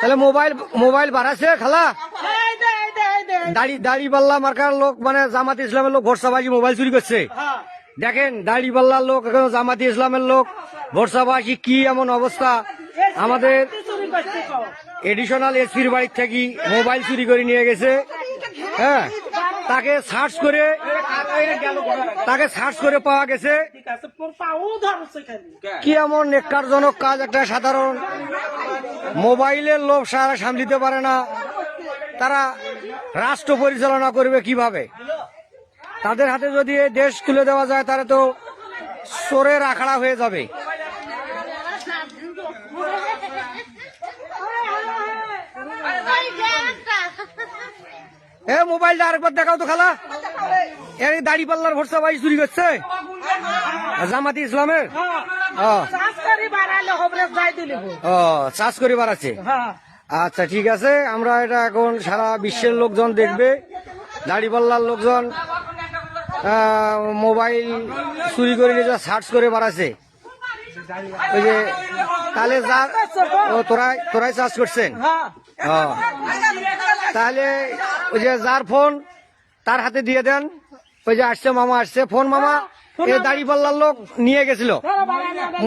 তাহলে মোবাইল বাড়াছে খালা। দাড়ি পাল্লা মার্কার লোক মানে জামাতে ইসলামের লোক ভরসাবাজি মোবাইল চুরি করছে। দেখেন দাড়ি পাল্লার লোক এখন জামাতে ইসলামের লোক ভরসাবাজি কি এমন অবস্থা। আমাদের এডিশনাল এসপির বাড়ির থেকে মোবাইল চুরি করে নিয়ে গেছে। হ্যাঁ, তাকে সার্চ করে পাওয়া গেছে। কি এমন নেককারজনক কাজ, একটা সাধারণ মোবাইলের লোভ সারা সামলিতে পারে না, তারা রাষ্ট্র পরিচালনা করবে কিভাবে? তাদের হাতে যদি এই দেশ তুলে দেওয়া যায় তাহলে তো চোরের আখড়া হয়ে যাবে। এ মোবাইলটা আরেকবার দেখাও তো খালা। এর দাড়ি পাল্লার ভরসা ভাই চুরি করছে জামাতি ইসলামের। চাষ করে বাড়াচ্ছে। আচ্ছা ঠিক আছে, আমরা এটা এখন সারা বিশ্বের লোকজন দেখবে। দাড়ি পাল্লার লোকজন মোবাইল চুরি করে নিয়ে সার্চ করে বাড়াচ্ছে। ওই যে তাহলে তোরাই চাষ করছেন। তাহলে ওই যে যার ফোন তার হাতে দিয়ে দেন। ওই যে আসছে মামা, আসছে ফোন মামা। এই দাড়ি পাল্লার লোক নিয়ে গেছিল,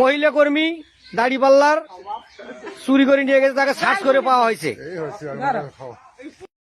মহিলা কর্মী দাড়ি পাল্লার চুরি করে নিয়ে গেছে, তাকে সার্চ করে পাওয়া হয়েছে।